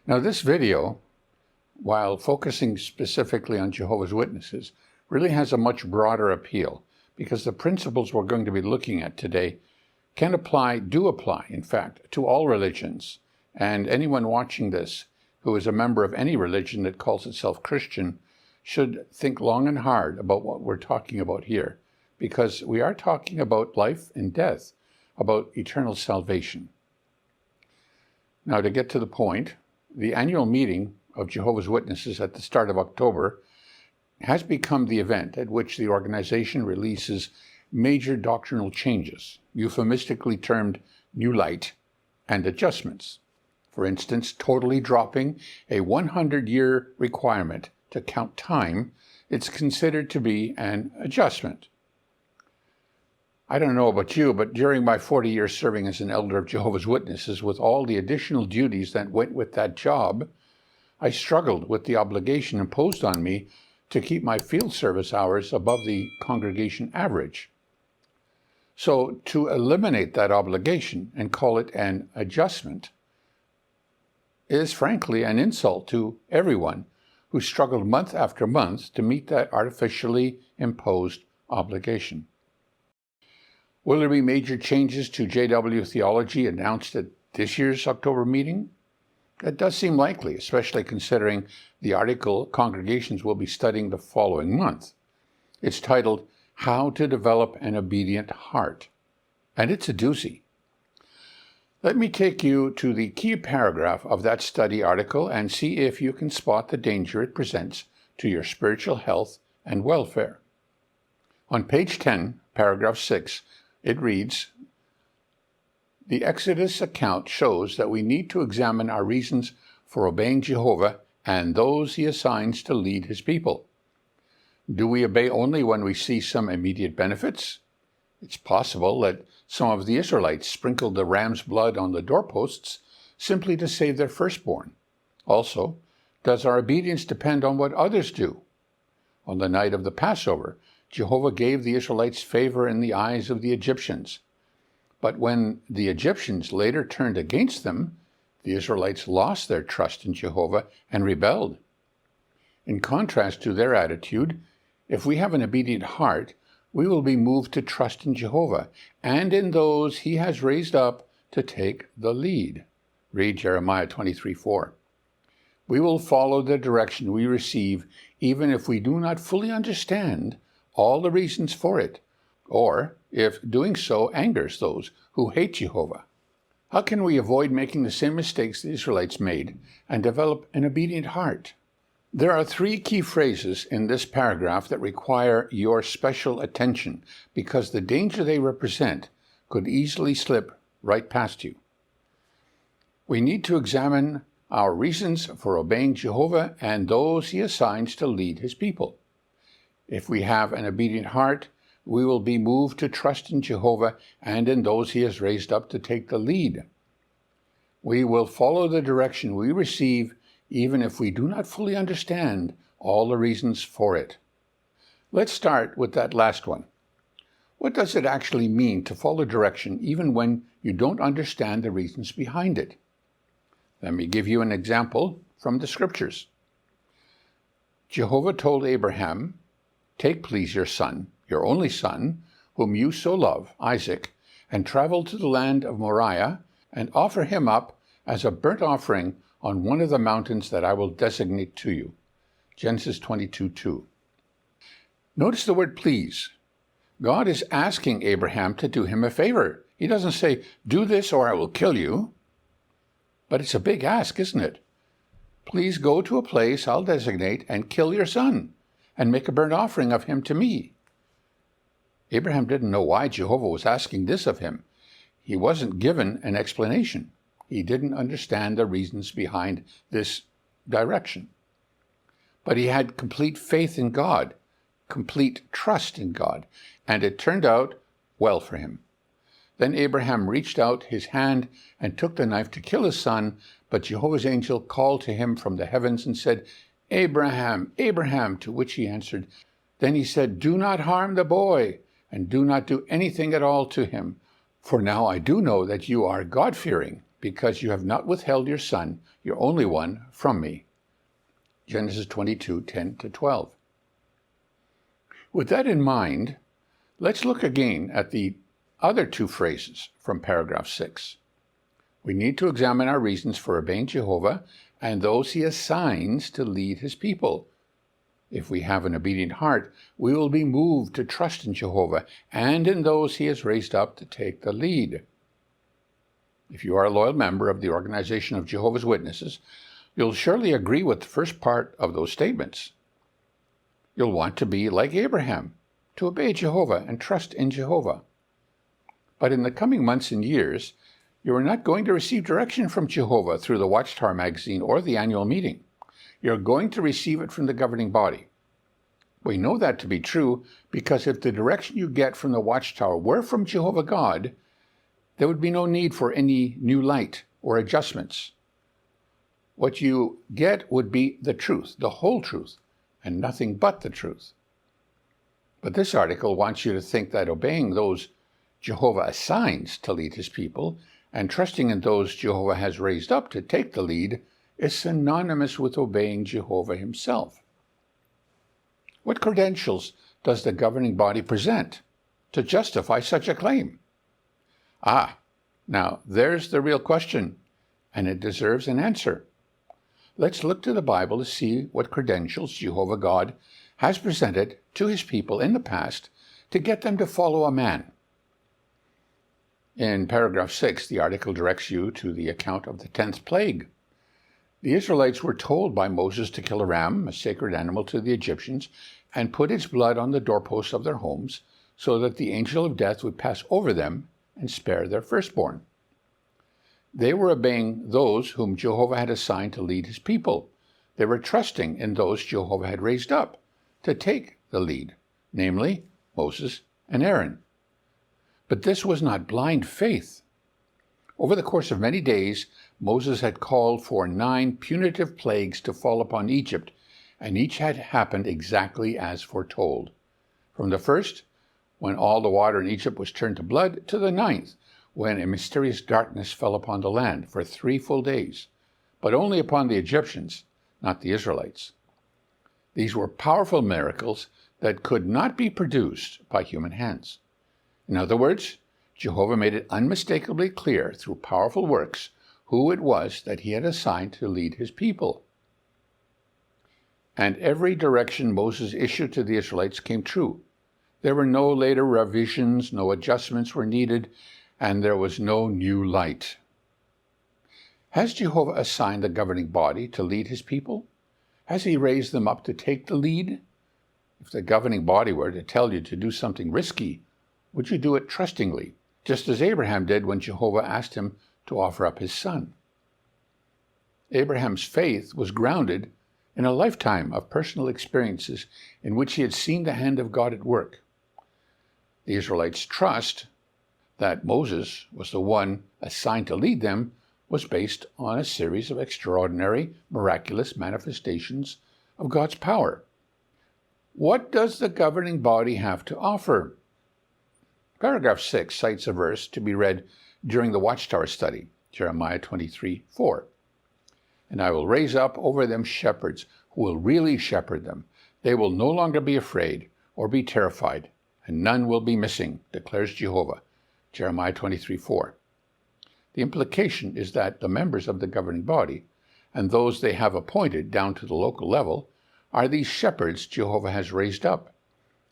Now, this video, while focusing specifically on Jehovah's Witnesses, really has a much broader appeal because the principles we're going to be looking at today do apply, in fact, to all religions. And anyone watching this who is a member of any religion that calls itself Christian should think long and hard about what we're talking about here, because we are talking about life and death, about eternal salvation. Now, to get to the point, the annual meeting of Jehovah's Witnesses at the start of October has become the event at which the organization releases major doctrinal changes, euphemistically termed New Light, and adjustments. For instance, totally dropping a 100-year requirement to count time, it's considered to be an adjustment. I don't know about you, but during my 40 years serving as an elder of Jehovah's Witnesses, with all the additional duties that went with that job, I struggled with the obligation imposed on me to keep my field service hours above the congregation average. So to eliminate that obligation and call it an adjustment is frankly an insult to everyone who struggled month after month to meet that artificially imposed obligation. Will there be major changes to JW theology announced at this year's October meeting? That does seem likely, especially considering the article congregations will be studying the following month. It's titled, How to Develop an Obedient Heart, and it's a doozy. Let me take you to the key paragraph of that study article and see if you can spot the danger it presents to your spiritual health and welfare. On page 10, paragraph 6, it reads, The Exodus account shows that we need to examine our reasons for obeying Jehovah and those he assigns to lead his people. Do we obey only when we see some immediate benefits? It's possible that some of the Israelites sprinkled the ram's blood on the doorposts simply to save their firstborn. Also, does our obedience depend on what others do? On the night of the Passover, Jehovah gave the Israelites favor in the eyes of the Egyptians. But when the Egyptians later turned against them, the Israelites lost their trust in Jehovah and rebelled. In contrast to their attitude, if we have an obedient heart, we will be moved to trust in Jehovah and in those he has raised up to take the lead. Read Jeremiah 23:4. We will follow the direction we receive even if we do not fully understand all the reasons for it, or if doing so angers those who hate Jehovah. How can we avoid making the same mistakes the Israelites made and develop an obedient heart? There are three key phrases in this paragraph that require your special attention because the danger they represent could easily slip right past you. We need to examine our reasons for obeying Jehovah and those he assigns to lead his people. If we have an obedient heart, we will be moved to trust in Jehovah and in those he has raised up to take the lead. We will follow the direction we receive even if we do not fully understand all the reasons for it. Let's start with that last one. What does it actually mean to follow direction even when you don't understand the reasons behind it? Let me give you an example from the scriptures. Jehovah told Abraham, "Take please your son, your only son, whom you so love, Isaac, and travel to the land of Moriah and offer him up as a burnt offering on one of the mountains that I will designate to you." Genesis 22:2. Notice the word please. God is asking Abraham to do him a favor. He doesn't say, "Do this or I will kill you." But it's a big ask, isn't it? Please go to a place I'll designate and kill your son and make a burnt offering of him to me. Abraham didn't know why Jehovah was asking this of him. He wasn't given an explanation. He didn't understand the reasons behind this direction. But he had complete faith in God, complete trust in God, and it turned out well for him. Then Abraham reached out his hand and took the knife to kill his son, but Jehovah's angel called to him from the heavens and said, "Abraham, Abraham," to which he answered. Then he said, "Do not harm the boy, and do not do anything at all to him, for now I do know that you are God-fearing, because you have not withheld your son, your only one, from me. Genesis 22:10-12. With that in mind, let's look again at the other two phrases from paragraph 6. We need to examine our reasons for obeying Jehovah and those he assigns to lead his people. If we have an obedient heart, we will be moved to trust in Jehovah and in those he has raised up to take the lead. If you are a loyal member of the Organization of Jehovah's Witnesses, you'll surely agree with the first part of those statements. You'll want to be like Abraham, to obey Jehovah and trust in Jehovah. But in the coming months and years, you are not going to receive direction from Jehovah through the Watchtower magazine or the annual meeting. You're going to receive it from the governing body. We know that to be true because if the direction you get from the Watchtower were from Jehovah God, there would be no need for any new light or adjustments. What you get would be the truth, the whole truth, and nothing but the truth. But this article wants you to think that obeying those Jehovah assigns to lead his people and trusting in those Jehovah has raised up to take the lead is synonymous with obeying Jehovah himself. What credentials does the governing body present to justify such a claim? Now there's the real question, and it deserves an answer. Let's look to the Bible to see what credentials Jehovah God has presented to his people in the past to get them to follow a man. In paragraph 6, the article directs you to the account of the 10th plague. The Israelites were told by Moses to kill a ram, a sacred animal to the Egyptians, and put its blood on the doorposts of their homes so that the angel of death would pass over them and spare their firstborn. They were obeying those whom Jehovah had assigned to lead his people. They were trusting in those Jehovah had raised up to take the lead, namely Moses and Aaron. But this was not blind faith. Over the course of many days, Moses had called for 9 punitive plagues to fall upon Egypt, and each had happened exactly as foretold. From the first, when all the water in Egypt was turned to blood, to the 9th, when a mysterious darkness fell upon the land for 3 full days, but only upon the Egyptians, not the Israelites. These were powerful miracles that could not be produced by human hands. In other words, Jehovah made it unmistakably clear through powerful works who it was that he had assigned to lead his people. And every direction Moses issued to the Israelites came true. There were no later revisions, no adjustments were needed, and there was no new light. Has Jehovah assigned the governing body to lead his people? Has he raised them up to take the lead? If the governing body were to tell you to do something risky, would you do it trustingly, just as Abraham did when Jehovah asked him to offer up his son? Abraham's faith was grounded in a lifetime of personal experiences in which he had seen the hand of God at work. The Israelites' trust that Moses was the one assigned to lead them was based on a series of extraordinary, miraculous manifestations of God's power. What does the governing body have to offer? Paragraph 6 cites a verse to be read during the Watchtower study, Jeremiah 23:4. And I will raise up over them shepherds who will really shepherd them. They will no longer be afraid or be terrified, and none will be missing, declares Jehovah. Jeremiah 23:4. The implication is that the members of the governing body, and those they have appointed down to the local level, are these shepherds Jehovah has raised up,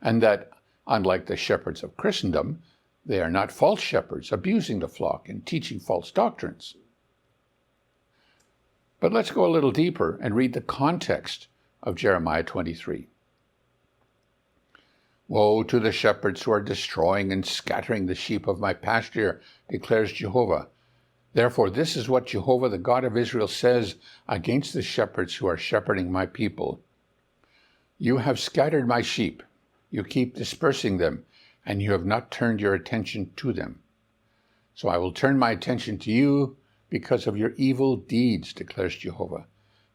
and that, unlike the shepherds of Christendom, they are not false shepherds abusing the flock and teaching false doctrines. But let's go a little deeper and read the context of Jeremiah 23. Woe to the shepherds who are destroying and scattering the sheep of my pasture, declares Jehovah. Therefore this is what Jehovah, the God of Israel, says against the shepherds who are shepherding my people. You have scattered my sheep. You keep dispersing them, and you have not turned your attention to them. So I will turn my attention to you because of your evil deeds, declares Jehovah.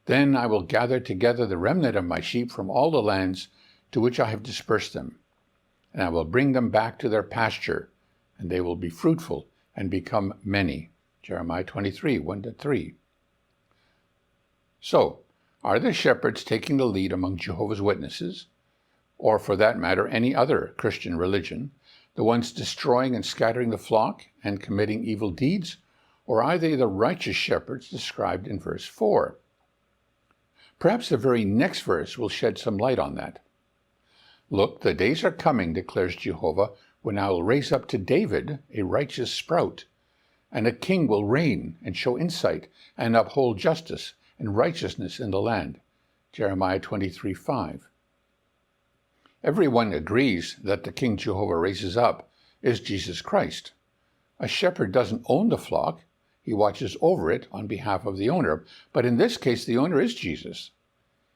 Then I will gather together the remnant of my sheep from all the lands to which I have dispersed them, and I will bring them back to their pasture, and they will be fruitful and become many. Jeremiah 23, 1-3. So, are the shepherds taking the lead among Jehovah's Witnesses, or for that matter any other Christian religion, the ones destroying and scattering the flock and committing evil deeds, or are they the righteous shepherds described in verse 4? Perhaps the very next verse will shed some light on that. Look, the days are coming, declares Jehovah, when I will raise up to David a righteous sprout, and a king will reign and show insight and uphold justice and righteousness in the land. Jeremiah 23:5. Everyone agrees that the King Jehovah raises up is Jesus Christ. A shepherd doesn't own the flock. He watches over it on behalf of the owner. But in this case, the owner is Jesus.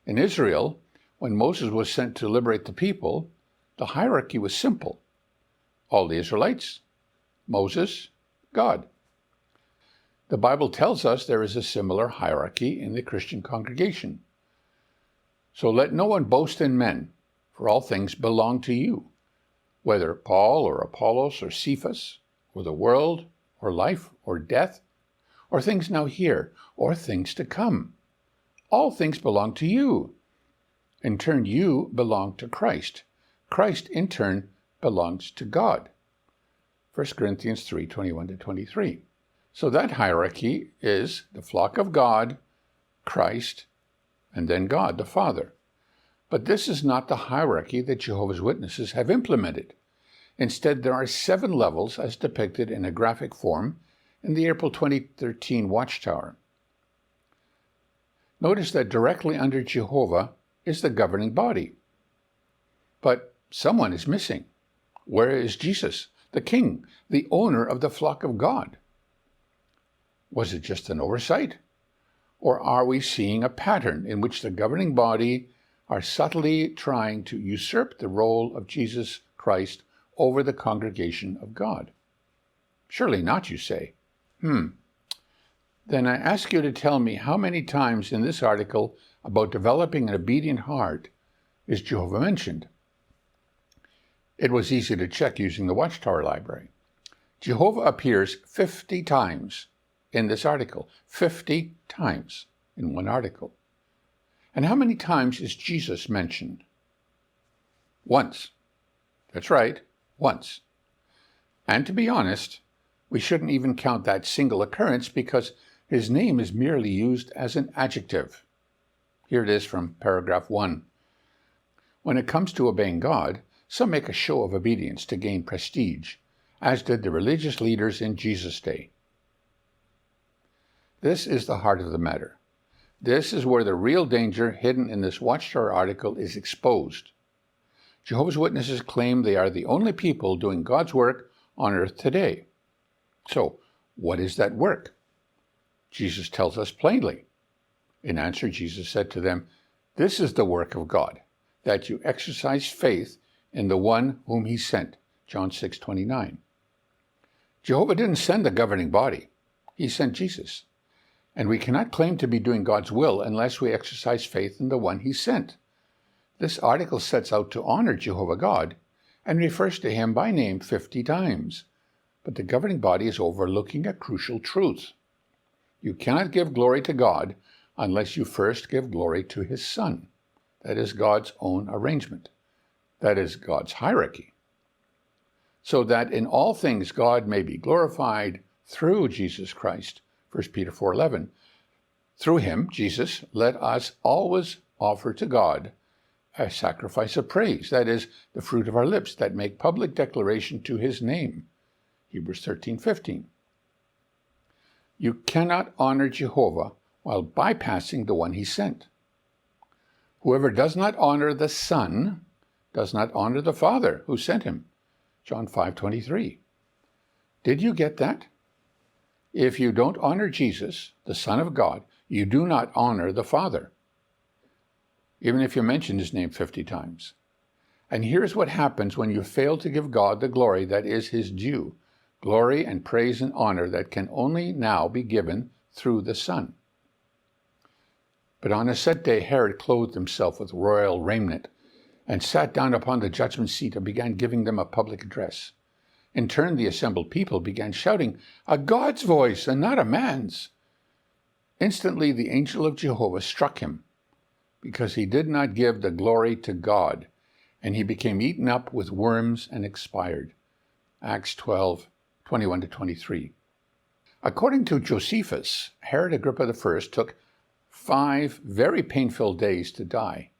In Israel, when Moses was sent to liberate the people, the hierarchy was simple. All the Israelites, Moses, God. The Bible tells us there is a similar hierarchy in the Christian congregation. So let no one boast in men, for all things belong to you, whether Paul or Apollos or Cephas, or the world, or life, or death, or things now here, or things to come. All things belong to you. In turn, you belong to Christ. Christ, in turn, belongs to God. 1 Corinthians 3, 21-23. So that hierarchy is the flock of God, Christ, and then God, the Father. But this is not the hierarchy that Jehovah's Witnesses have implemented. Instead, there are 7 levels as depicted in a graphic form in the April 2013 Watchtower. Notice that directly under Jehovah is the governing body. But someone is missing. Where is Jesus, the King, the owner of the flock of God? Was it just an oversight? Or are we seeing a pattern in which the governing body are subtly trying to usurp the role of Jesus Christ over the congregation of God? Surely not, you say. Then I ask you to tell me how many times in this article about developing an obedient heart is Jehovah mentioned. It was easy to check using the Watchtower library. Jehovah appears 50 times in this article, 50 times in one article. And how many times is Jesus mentioned? Once. That's right, once. And to be honest, we shouldn't even count that single occurrence because his name is merely used as an adjective. Here it is from paragraph 1. When it comes to obeying God, some make a show of obedience to gain prestige, as did the religious leaders in Jesus' day. This is the heart of the matter. This is where the real danger hidden in this Watchtower article is exposed. Jehovah's Witnesses claim they are the only people doing God's work on earth today. So, what is that work? Jesus tells us plainly. In answer, Jesus said to them, "This is the work of God, that you exercise faith in the one whom he sent." John 6:29. Jehovah didn't send the governing body. He sent Jesus. And we cannot claim to be doing God's will unless we exercise faith in the one he sent. This article sets out to honor Jehovah God and refers to him by name 50 times. But the governing body is overlooking a crucial truth. You cannot give glory to God unless you first give glory to his Son. That is God's own arrangement. That is God's hierarchy. So that in all things God may be glorified through Jesus Christ. 1 Peter 4:11. Through him, Jesus, let us always offer to God a sacrifice of praise, that is, the fruit of our lips that make public declaration to his name. Hebrews 13:15. You cannot honor Jehovah while bypassing the one he sent. Whoever does not honor the Son does not honor the Father who sent him. John 5:23. Did you get that? If you don't honor Jesus, the Son of God, you do not honor the Father, even if you mention his name 50 times. And here's what happens when you fail to give God the glory that is his due, glory and praise and honor that can only now be given through the Son. But on a set day, Herod clothed himself with royal raiment and sat down upon the judgment seat and began giving them a public address. In turn, the assembled people began shouting, "A God's voice and not a man's." Instantly, the angel of Jehovah struck him, because he did not give the glory to God, and he became eaten up with worms and expired. Acts 12:21-23. According to Josephus, Herod Agrippa I took 5 very painful days to die.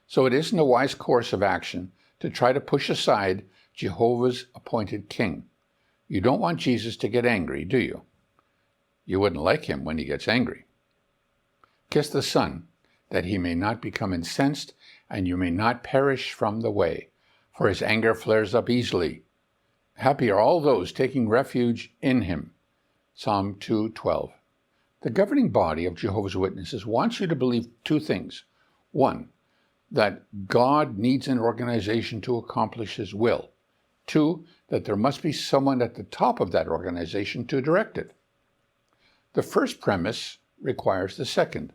So it isn't a wise course of action to try to push aside Jehovah's appointed king. You don't want Jesus to get angry, do you? You wouldn't like him when he gets angry. Kiss the Son, that he may not become incensed, and you may not perish from the way, for his anger flares up easily. Happy are all those taking refuge in him. Psalm 2:12. The governing body of Jehovah's Witnesses wants you to believe 2 things. 1, that God needs an organization to accomplish his will. 2, that there must be someone at the top of that organization to direct it. The first premise requires the second.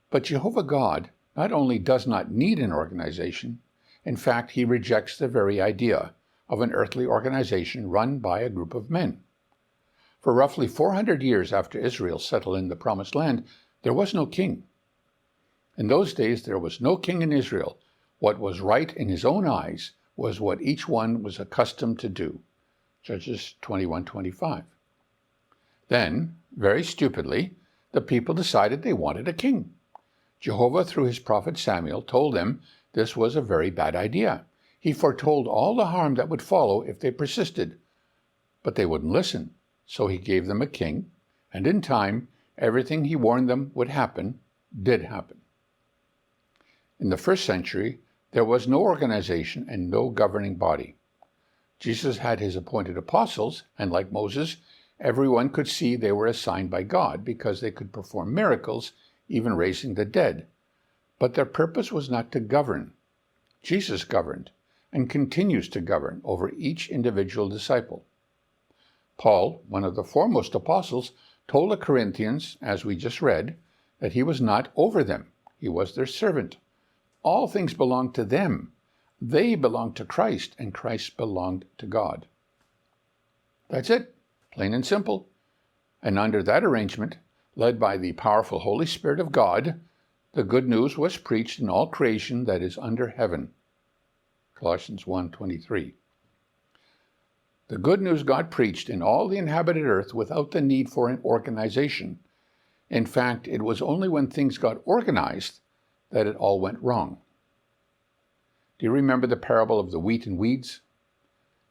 But Jehovah God not only does not need an organization, in fact, he rejects the very idea of an earthly organization run by a group of men. For roughly 400 years after Israel settled in the Promised Land, there was no king. In those days, there was no king in Israel. What was right in his own eyes was what each one was accustomed to do. Judges 21:25. Then, very stupidly, the people decided they wanted a king. Jehovah, through his prophet Samuel, told them this was a very bad idea. He foretold all the harm that would follow if they persisted. But they wouldn't listen, so he gave them a king, and in time, everything he warned them would happen did happen. In the first century, there was no organization and no governing body. Jesus had his appointed apostles, and like Moses, everyone could see they were assigned by God because they could perform miracles, even raising the dead. But their purpose was not to govern. Jesus governed and continues to govern over each individual disciple. Paul, one of the foremost apostles, told the Corinthians, as we just read, that he was not over them. He was their servant. All things belonged to them. They belonged to Christ, and Christ belonged to God. That's it, plain and simple. And under that arrangement, led by the powerful Holy Spirit of God, the good news was preached in all creation that is under heaven. Colossians 1:23. The good news God preached in all the inhabited earth without the need for an organization. In fact, it was only when things got organized that it all went wrong. Do you remember the parable of the wheat and weeds?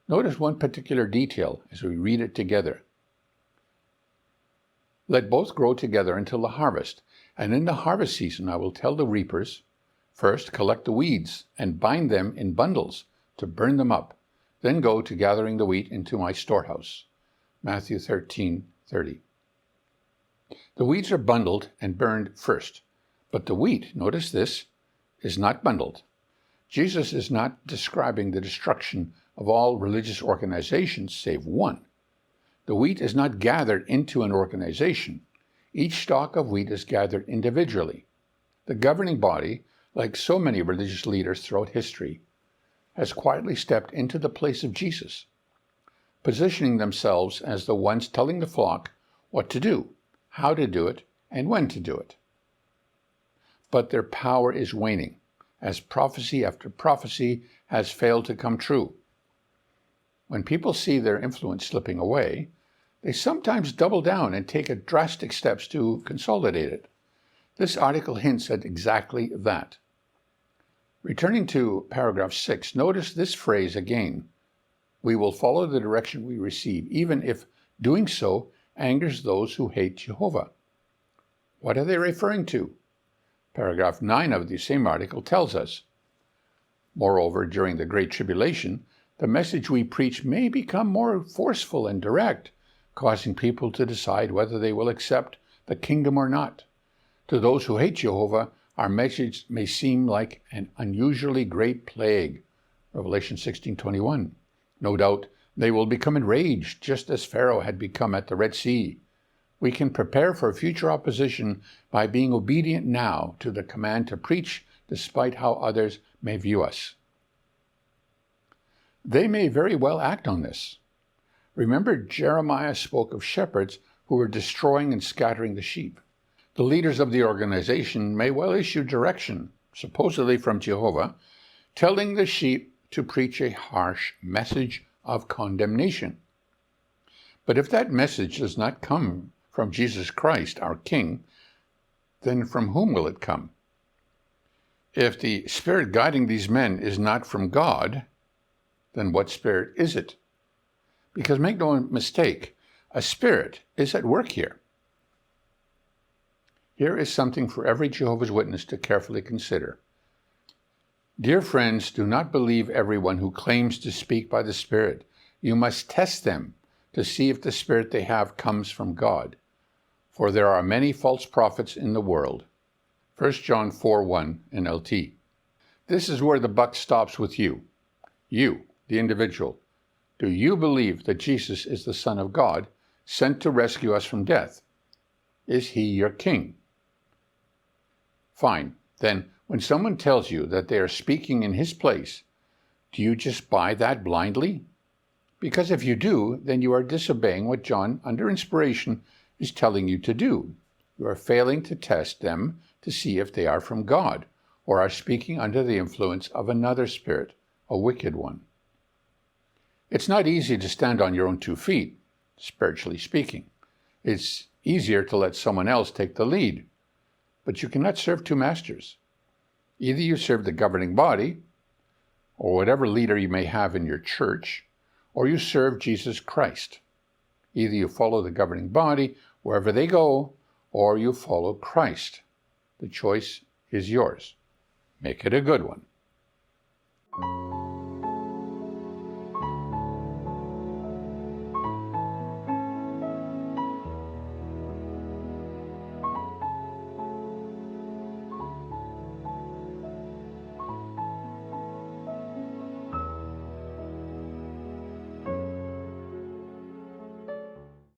Notice one particular detail as we read it together. Let both grow together until the harvest, and in the harvest season I will tell the reapers, first collect the weeds and bind them in bundles to burn them up, then go to gathering the wheat into my storehouse. Matthew 13:30. The weeds are bundled and burned first, but the wheat, notice this, is not bundled. Jesus is not describing the destruction of all religious organizations save one. The wheat is not gathered into an organization. Each stalk of wheat is gathered individually. The governing body, like so many religious leaders throughout history, has quietly stepped into the place of Jesus, positioning themselves as the ones telling the flock what to do, how to do it, and when to do it. But their power is waning, as prophecy after prophecy has failed to come true. When people see their influence slipping away, they sometimes double down and take drastic steps to consolidate it. This article hints at exactly that. Returning to paragraph 6, notice this phrase again. We will follow the direction we receive, even if doing so angers those who hate Jehovah. What are they referring to? Paragraph 9 of the same article tells us. Moreover, during the Great Tribulation, the message we preach may become more forceful and direct, causing people to decide whether they will accept the kingdom or not. To those who hate Jehovah, our message may seem like an unusually great plague. Revelation 16:21. No doubt they will become enraged, just as Pharaoh had become at the Red Sea. We can prepare for future opposition by being obedient now to the command to preach despite how others may view us. They may very well act on this. Remember, Jeremiah spoke of shepherds who were destroying and scattering the sheep. The leaders of the organization may well issue direction, supposedly from Jehovah, telling the sheep to preach a harsh message of condemnation. But if that message does not come from Jesus Christ, our King, then from whom will it come? If the spirit guiding these men is not from God, then what spirit is it? Because make no mistake, a spirit is at work here. Here is something for every Jehovah's Witness to carefully consider. Dear friends, do not believe everyone who claims to speak by the Spirit. You must test them to see if the spirit they have comes from God. For there are many false prophets in the world. 1 John 4:1 NLT. This is where the buck stops with you. You, the individual. Do you believe that Jesus is the Son of God, sent to rescue us from death? Is he your King? Fine. Then, when someone tells you that they are speaking in his place, do you just buy that blindly? Because if you do, then you are disobeying what John, under inspiration, is telling you to do. You are failing to test them to see if they are from God, or are speaking under the influence of another spirit, a wicked one. It's not easy to stand on your own 2 feet, spiritually speaking. It's easier to let someone else take the lead. But you cannot serve 2 masters. Either you serve the governing body, or whatever leader you may have in your church, or you serve Jesus Christ. Either you follow the governing body wherever they go, or you follow Christ. The choice is yours. Make it a good one.